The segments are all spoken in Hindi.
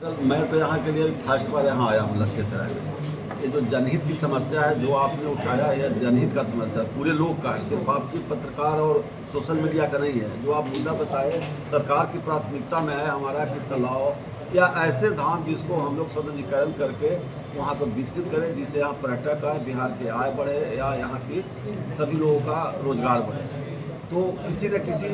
सर मैं तो यहाँ के लिए फर्स्ट बार यहाँ आया हूँ लखीसराय में। ये जो जनहित की समस्या है जो आपने उठाया है, जनहित का समस्या पूरे लोग का है, सिर्फ आपकी पत्रकार और सोशल मीडिया का नहीं है। जो आप मुद्दा बताए सरकार की प्राथमिकता में है हमारा कि तालाब या ऐसे धाम जिसको हम लोग सौंदर्यीकरण करके वहाँ को विकसित करें, जिससे यहाँ पर्यटक आए, बिहार की आय बढ़े या यहाँ की सभी लोगों का रोजगार बढ़े। तो किसी न किसी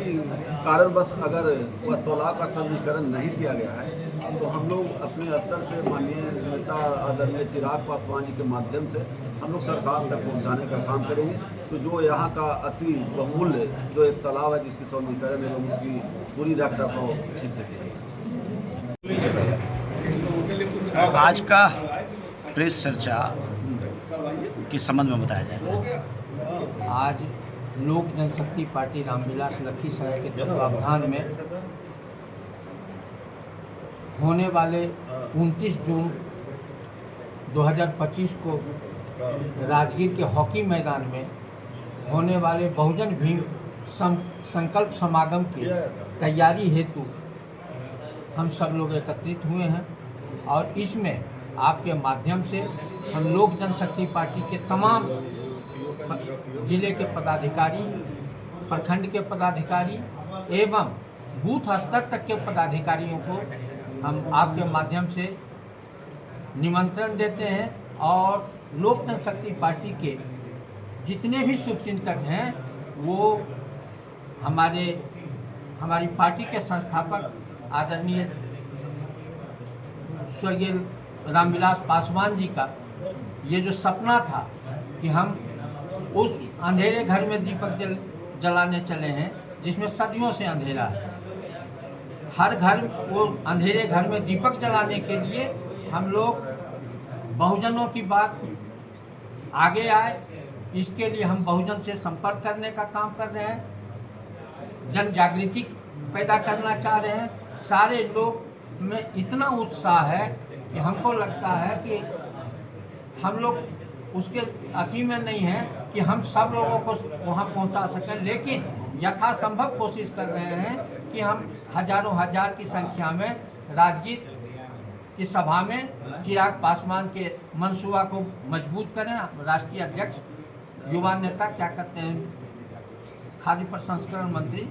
कारणवश अगर वह तालाब का सौंदर्यीकरण नहीं किया गया है तो हम लोग अपने स्तर से माननीय नेता आदरणीय चिराग पासवान जी के माध्यम से हम लोग सरकार तक पहुंचाने का काम करेंगे। तो जो यहाँ का अति बहुमूल्य जो एक तालाब है जिसकी सौंदर्यीकरण है उसकी पूरी रख रखाव ठीक से किया। आज का प्रेस चर्चा किस संबंध में बताया जाए? आज लोक जनशक्ति पार्टी रामविलास लखीसराय के तत्वावधान में होने वाले 29 जून 2025 को राजगीर के हॉकी मैदान में होने वाले बहुजन भीम संकल्प समागम की तैयारी हेतु हम सब लोग एकत्रित हुए हैं और इसमें आपके माध्यम से हम लोक जनशक्ति पार्टी के तमाम जिले के पदाधिकारी, प्रखंड के पदाधिकारी एवं बूथ स्तर तक के पदाधिकारियों को हम आपके माध्यम से निमंत्रण देते हैं और लोक जनशक्ति पार्टी के जितने भी शुभचिंतक हैं वो हमारी पार्टी के संस्थापक आदरणीय स्वर्गीय रामविलास पासवान जी का ये जो सपना था कि हम उस अंधेरे घर में दीपक जलाने चले हैं जिसमें सदियों से अंधेरा है। हर घर वो अंधेरे घर में दीपक जलाने के लिए हम लोग बहुजनों की बात आगे आए। इसके लिए हम बहुजन से संपर्क करने का काम कर रहे हैं, जन जागृति पैदा करना चाह रहे हैं। सारे लोग में इतना उत्साह है कि हमको लगता है कि हम लोग उसके अति में नहीं है कि हम सब लोगों को वहाँ पहुँचा सकें, लेकिन यथासंभव कोशिश कर रहे हैं कि हम हजारों हजार की संख्या में राजगीर की सभा में चिराग पासवान के मंसूबा को मजबूत करें। राष्ट्रीय अध्यक्ष युवा नेता क्या कहते हैं खाद्य प्रसंस्करण मंत्री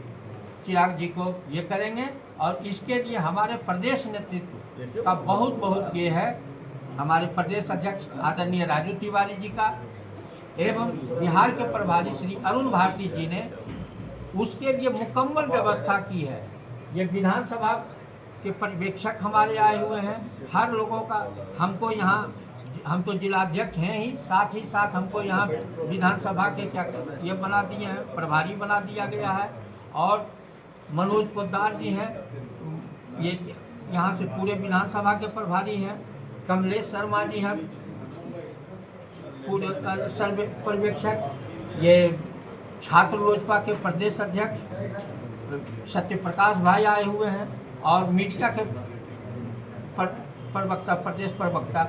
चिराग जी को ये करेंगे और इसके लिए हमारे प्रदेश नेतृत्व का बहुत ये है। हमारे प्रदेश अध्यक्ष आदरणीय राजू तिवारी जी का एवं बिहार के प्रभारी श्री अरुण भारती जी ने उसके लिए मुकम्मल व्यवस्था की है। ये विधानसभा के पर्यवेक्षक हमारे आए हुए हैं, हर लोगों का हमको यहाँ हम तो जिलाध्यक्ष हैं ही साथ हमको यहाँ विधानसभा के क्या ये बना दिए हैं, प्रभारी बना दिया गया है और मनोज पोद्दार जी हैं, ये यहाँ से पूरे विधानसभा के प्रभारी हैं। कमलेश शर्मा जी हैं पूरे सर्वे पर्यवेक्षक। ये छात्र लोजपा के प्रदेश अध्यक्ष सत्य प्रकाश भाई आए हुए हैं और मीडिया के प्रवक्ता प्रदेश प्रवक्ता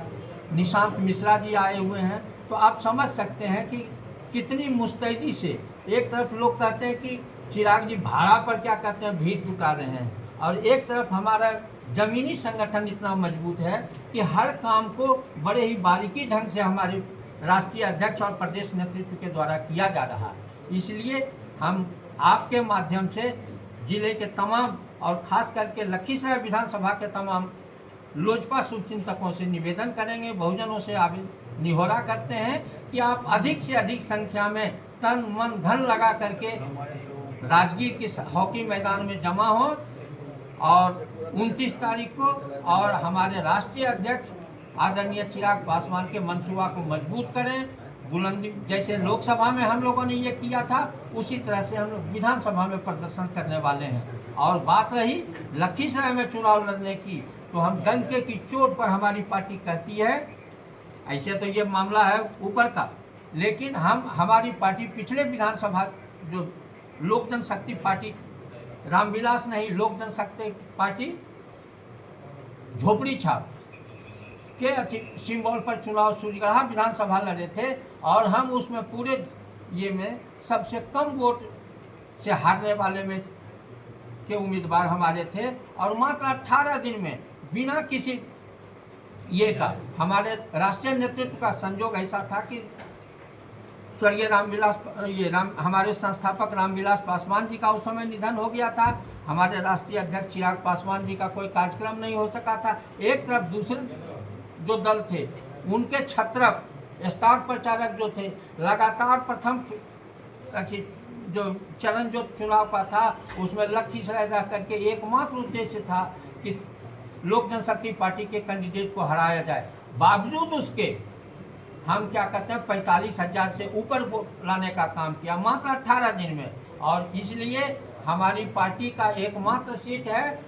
निशांत मिश्रा जी आए हुए हैं। तो आप समझ सकते हैं कि कितनी मुस्तैदी से एक तरफ लोग कहते हैं कि चिराग जी भाड़ा पर क्या कहते हैं भीड़ जुटा रहे हैं और एक तरफ हमारा जमीनी संगठन इतना मजबूत है कि हर काम को बड़े ही बारीकी ढंग से हमारे राष्ट्रीय अध्यक्ष और प्रदेश नेतृत्व के द्वारा किया जा रहा है। इसलिए हम आपके माध्यम से जिले के तमाम और खास करके लखीसराय विधानसभा के तमाम लोजपा शुभचिंतकों से निवेदन करेंगे, बहुजनों से निहोरा करते हैं कि आप अधिक से अधिक संख्या में तन मन धन लगा करके राजगीर के हॉकी मैदान में जमा हो और 29 तारीख को और हमारे राष्ट्रीय अध्यक्ष आदरणीय चिराग पासवान के मंसूबा को मजबूत करें। बुलंदी जैसे लोकसभा में हम लोगों ने ये किया था उसी तरह से हम लोग विधानसभा में प्रदर्शन करने वाले हैं। और बात रही लखीसराय में चुनाव लड़ने की, तो हम डंके की चोट पर हमारी पार्टी कहती है, ऐसे तो ये मामला है ऊपर का, लेकिन हमारी पार्टी पिछले विधानसभा जो लोक जनशक्ति पार्टी रामविलास नहीं लोक जनशक्ति पार्टी झोपड़ी छाप के सिंबल पर चुनाव सूर्यग्रहा विधानसभा लड़े थे और हम उसमें पूरे ये में सबसे कम वोट से हारने वाले में के उम्मीदवार हमारे थे और मात्र 18 दिन में बिना किसी ये का हमारे राष्ट्रीय नेतृत्व का संजोग ऐसा था कि स्वर्गीय हमारे संस्थापक रामविलास पासवान जी का उस समय निधन हो गया था। हमारे राष्ट्रीय अध्यक्ष चिराग पासवान जी का कोई कार्यक्रम नहीं हो सका था। एक तरफ दूसरे जो दल थे उनके छत्रक स्टार प्रचारक जो थे लगातार प्रथम जो चरण जो चुनाव का था उसमें लखीसराय रह करके एकमात्र उद्देश्य था कि लोक जनशक्ति पार्टी के कैंडिडेट को हराया जाए। बावजूद उसके हम क्या कहते हैं 45,000 से ऊपर वोट लाने का काम किया मात्र 18 दिन में, और इसलिए हमारी पार्टी का एकमात्र सीट है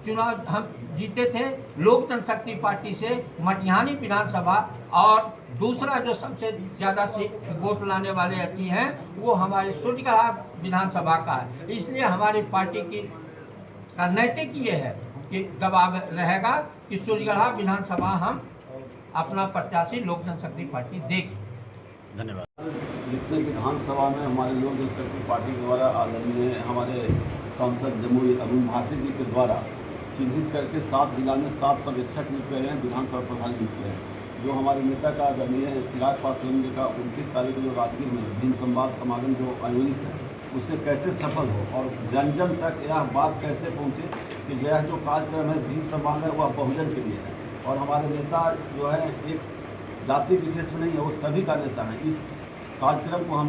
चुनाव हम जीते थे लोक जनशक्ति पार्टी से मटिहानी विधानसभा, और दूसरा जो सबसे ज़्यादा सीट वोट लाने वाले अति हैं वो हमारे सूर्यगढ़ा विधानसभा का है। इसलिए हमारी पार्टी की का नैतिक ये है कि दबाव रहेगा कि सूर्यगढ़ा विधानसभा हम अपना प्रत्याशी लोक जनशक्ति पार्टी देगी। धन्यवाद। जितने विधानसभा में हमारे लोक जनशक्ति पार्टी द्वारा आदरणीय हमारे सांसद जमुई अरुण भारती जी के द्वारा चिन्हित करके 7 जिला में 7 पर्यवेक्षक नियुक्त करे हैं, विधानसभा प्रधान नियुक्त करे हैं। जो हमारे नेता का आदरणीय चिराग पासवान जी का 29 तारीख को जो राजगीर में भीम संवाद समागम जो आयोजित है उसके कैसे सफल हो और जन जन तक यह बात कैसे पहुँचे कि यह जो कार्यक्रम है भीम संवाद है वह बहुजन के लिए है, और हमारे नेता जो है एक जाति विशेष में नहीं है, वो सभी का नेता है। इस कार्यक्रम को हम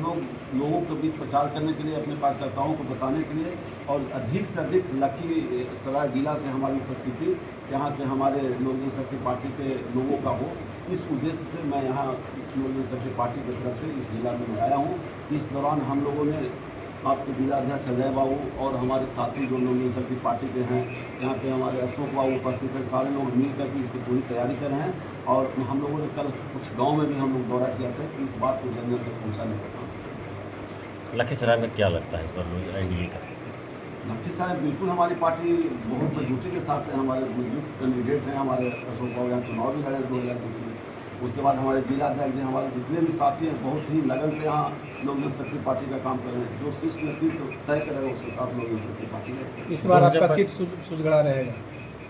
लोगों के बीच प्रचार करने के लिए, अपने कार्यकर्ताओं को बताने के लिए, और अधिक से अधिक लखीसराय जिला से हमारी उपस्थिति यहाँ के हमारे लोक जनशक्ति पार्टी के लोगों का हो, इस उद्देश्य से मैं यहाँ लोक जनशक्ति पार्टी की तरफ से इस जिला में आया हूँ। इस दौरान हम लोगों ने आपके जिलाध्यक्ष अजय बाबू और हमारे साथी जो लोक जनशक्ति पार्टी के हैं, यहाँ पे हमारे अशोक बाबू उपस्थित हैं, सारे लोग मिल करके इसकी पूरी तैयारी कर रहे हैं। और हम लोगों ने कल कुछ गांव में भी हम लोग दौरा किया था कि इस बात को जन जन तक पहुँचाने का काम। लखीसराय में क्या लगता है इस बार एनडीए का? लखीसराय बिल्कुल हमारी पार्टी बहुत मजबूती के साथ है, हमारे मजबूत कैंडिडेट हैं। हमारे अशोक बाबू यहाँ चुनाव भी लड़े 2020 में। उसके बाद हमारे जिलाध्यक्ष हमारे जितने भी साथी हैं बहुत ही लगन से यहाँ लोक जनशक्ति पार्टी का काम कर रहे हैं। जो शीर्ष नेतृत्व तय करेगा उसके साथ लोक जनशक्ति पार्टी है। इस बार आपका सीट सूर्यगढ़ा रहेगा?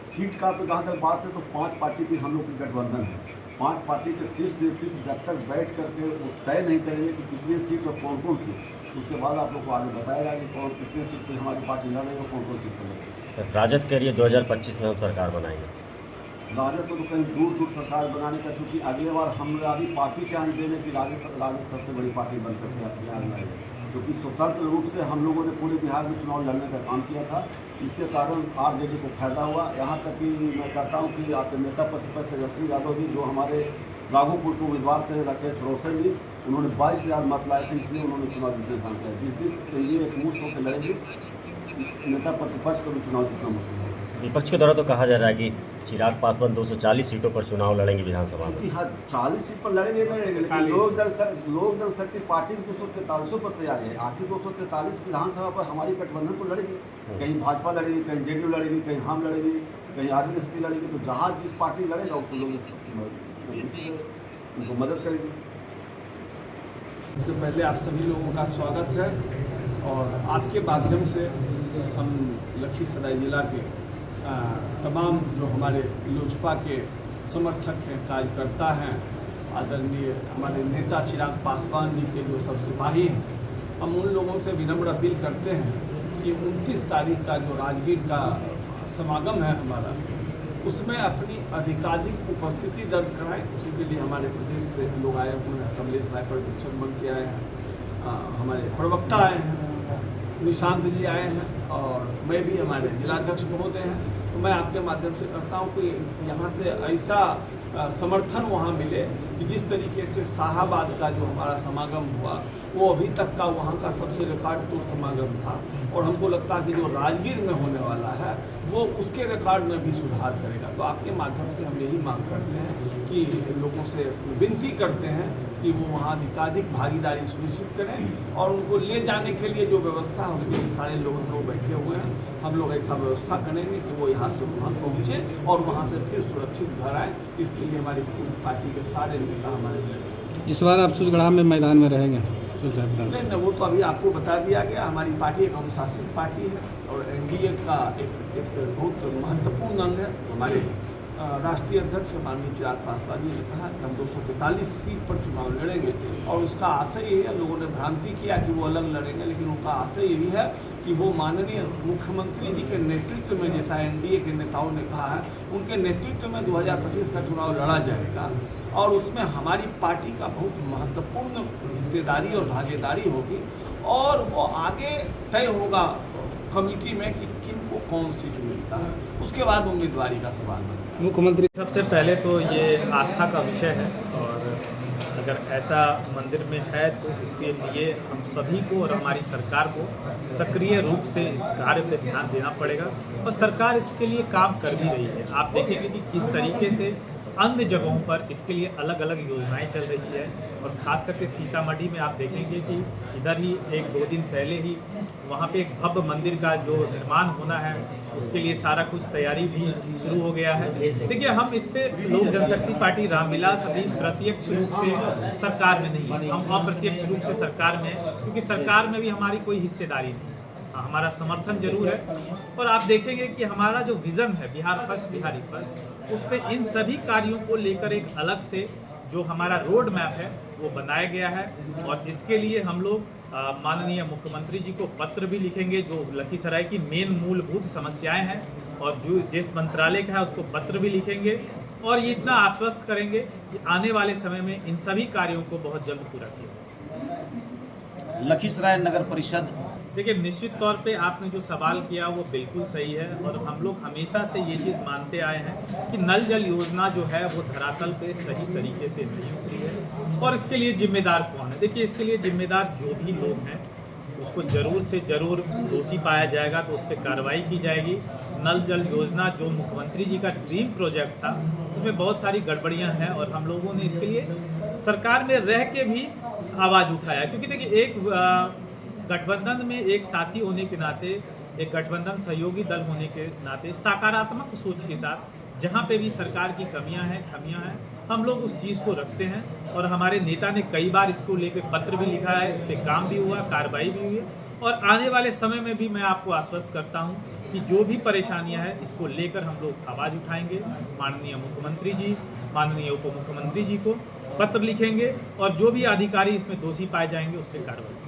सीट का तो जहाँ तक बात है तो 5 पार्टी की हम लोग की गठबंधन है। 5 पार्टी के शीर्ष नेतृत्व जब तक बैठ करके वो तय नहीं करेंगे कि कितनी सीट और कौन कौन सी, उसके बाद आप लोग को आगे बताया जाएगा कि कौन कितनी सीट पर हमारी पार्टी लड़ रही है और कौन कौन सीट पर लड़ेगी। राजद के लिए 2025 में हम सरकार बनाएंगे। राजद को तो कहीं दूर दूर सरकार बनाने का, क्योंकि अगले बार हमारी पार्टी क्या नहीं देने की राजद सबसे बड़ी पार्टी बन करके बिहार में आई है, क्योंकि स्वतंत्र रूप से हम लोगों ने पूरे बिहार में चुनाव लड़ने का काम किया था। इसके कारण आरजेडी को फायदा हुआ। यहाँ तक कि मैं कहता हूँ कि आपके नेता प्रतिपक्ष तेजस्वी यादव भी, जो हमारे राघोपुर के उम्मीदवार थे राकेश रोशन जी, उन्होंने 22,000 मत लाए थे, इसलिए उन्होंने चुनाव जीतने का काम किया। जिस दिन एनडीए एक मुश्त होकर लड़ेगी, नेता प्रतिपक्ष को भी चुनाव जीतना मुश्किल होगा। विपक्ष के द्वारा तो कहा जा रहा है कि चिराग पासवान 240 सीटों पर चुनाव लड़ेंगे विधानसभा में। हाँ, 40 सीट पर लड़ेंगे नहीं लड़ेंगे, लेकिन लोक जनशक्ति पार्टी 243 पर तैयार है। आखिर 243 विधानसभा पर हमारी गठबंधन तो लड़ेगी, कहीं भाजपा लड़ेगी, कहीं जेडीयू लड़ेगी, कहीं हम लड़ेगी, कहीं आरएसपी लड़ेगी। तो जहाँ जिस पार्टी लड़ेगा उसको लोग उनको मदद करेगी। सबसे पहले आप सभी लोगों का स्वागत है, और आपके माध्यम से हम लखीसराय जिला के तमाम जो हमारे लोजपा के समर्थक हैं, कार्यकर्ता हैं, आदरणीय हमारे नेता चिराग पासवान जी के जो सब सिपाही हैं, हम उन लोगों से विनम्र अपील करते हैं कि 29 तारीख का जो राजगीर का समागम है हमारा, उसमें अपनी अधिकाधिक उपस्थिति दर्ज कराएं। उसी के लिए हमारे प्रदेश से लोग आए हुए हैं। कमलेश भाई पर्यवेक्षक बन के आए हैं, हमारे प्रवक्ता आए हैं, निशांत जी आए हैं, और मैं भी, हमारे जिलाध्यक्ष महोदय हैं। तो मैं आपके माध्यम से करता हूं कि यहाँ से ऐसा समर्थन वहाँ मिले कि जिस तरीके से शाहाबाद का जो हमारा समागम हुआ वो अभी तक का वहाँ का सबसे रिकॉर्ड तोड़ समागम था, और हमको लगता है कि जो राजगीर में होने वाला है वो उसके रिकॉर्ड में भी सुधार करेगा। तो आपके माध्यम से हम यही मांग करते हैं कि लोगों से विनती करते हैं कि वो वहाँ अधिकाधिक भागीदारी सुनिश्चित करें, और उनको ले जाने के लिए जो व्यवस्था है उसके लिए सारे लोग बैठे हुए हैं। हम लोग ऐसा व्यवस्था करेंगे कि वो यहाँ से वहाँ पहुँचे और वहाँ से फिर सुरक्षित घर आए। इसके लिए हमारी पार्टी के सारे नेता हमारे। इस बार आप सूर्यगढ़ा में मैदान में रहेंगे? नहीं, वो तो अभी आपको बता दिया गया। हमारी पार्टी एक अनुशासित पार्टी है, और एनडीए का एक बहुत महत्वपूर्ण अंग है। हमारे राष्ट्रीय अध्यक्ष माननीय चिराग पासवान जी ने कहा कि हम 243 सीट पर चुनाव लड़ेंगे और उसका आशय यही है। लोगों ने भ्रांति किया कि वो अलग लड़ेंगे, लेकिन उनका आशय यही है कि वो माननीय मुख्यमंत्री जी के नेतृत्व में, जैसा एनडीए के नेताओं ने कहा है, उनके नेतृत्व में 2025 का चुनाव लड़ा जाएगा और उसमें हमारी पार्टी का बहुत महत्वपूर्ण हिस्सेदारी और भागीदारी होगी और वो आगे तय होगा कमेटी में कि किनको कौन सीट मिलता है, उसके बाद उम्मीदवारी का सवाल बनता है। मुख्यमंत्री सबसे पहले तो ये आस्था का विषय है और अगर ऐसा मंदिर में है तो इसके लिए हम सभी को और हमारी सरकार को सक्रिय रूप से इस कार्य पर ध्यान देना पड़ेगा और सरकार इसके लिए काम कर भी रही है। आप देखेंगे कि किस तरीके से अन्य जगहों पर इसके लिए अलग अलग योजनाएं चल रही है और ख़ास करके सीतामढ़ी में आप देखेंगे कि इधर ही 1-2 दिन पहले ही वहाँ पे एक भव्य मंदिर का जो निर्माण होना है उसके लिए सारा कुछ तैयारी भी शुरू हो गया है। देखिए, हम इस पे लोक जनशक्ति पार्टी रामविलास अभी प्रत्यक्ष रूप से सरकार में नहीं है, हम अप्रत्यक्ष रूप से सरकार में हैं क्योंकि सरकार में भी हमारी कोई हिस्सेदारी नहीं। हमारा समर्थन जरूर है और आप देखेंगे कि हमारा जो विज़न है बिहार फर्स्ट बिहारी फर्स्ट, उस पर इन सभी कार्यों को लेकर एक अलग से जो हमारा रोड मैप है वो बनाया गया है और इसके लिए हम लोग माननीय मुख्यमंत्री जी को पत्र भी लिखेंगे जो लखीसराय की मेन मूलभूत समस्याएं हैं और जो जिस मंत्रालय का है उसको पत्र भी लिखेंगे और ये इतना आश्वस्त करेंगे कि आने वाले समय में इन सभी कार्यों को बहुत जल्द पूरा किया। लखीसराय नगर परिषद, देखिए, निश्चित तौर पे आपने जो सवाल किया वो बिल्कुल सही है और हम लोग हमेशा से ये चीज़ मानते आए हैं कि नल जल योजना जो है वो धरातल पे सही तरीके से नहीं उतरी है और इसके लिए जिम्मेदार कौन है। देखिए, इसके लिए जिम्मेदार जो भी लोग हैं उसको ज़रूर से ज़रूर दोषी पाया जाएगा तो उस पर कार्रवाई की जाएगी। नल जल योजना जो मुख्यमंत्री जी का ड्रीम प्रोजेक्ट था उसमें बहुत सारी गड़बड़ियाँ हैं और हम लोगों ने इसके लिए सरकार में रह के भी आवाज़ उठाया क्योंकि देखिए, एक गठबंधन में एक साथी होने के नाते, एक गठबंधन सहयोगी दल होने के नाते सकारात्मक सोच के साथ जहाँ पे भी सरकार की कमियां हैं, हम लोग उस चीज़ को रखते हैं और हमारे नेता ने कई बार इसको लेकर पत्र भी लिखा है, इस पर काम भी हुआ, कार्रवाई भी हुई है और आने वाले समय में भी मैं आपको आश्वस्त करता हूँ कि जो भी परेशानियाँ हैं इसको लेकर हम लोग आवाज़ उठाएंगे, माननीय मुख्यमंत्री जी, माननीय उप मुख्यमंत्री जी को पत्र लिखेंगे और जो भी अधिकारी इसमें दोषी पाए जाएंगे उस पर कार्रवाई।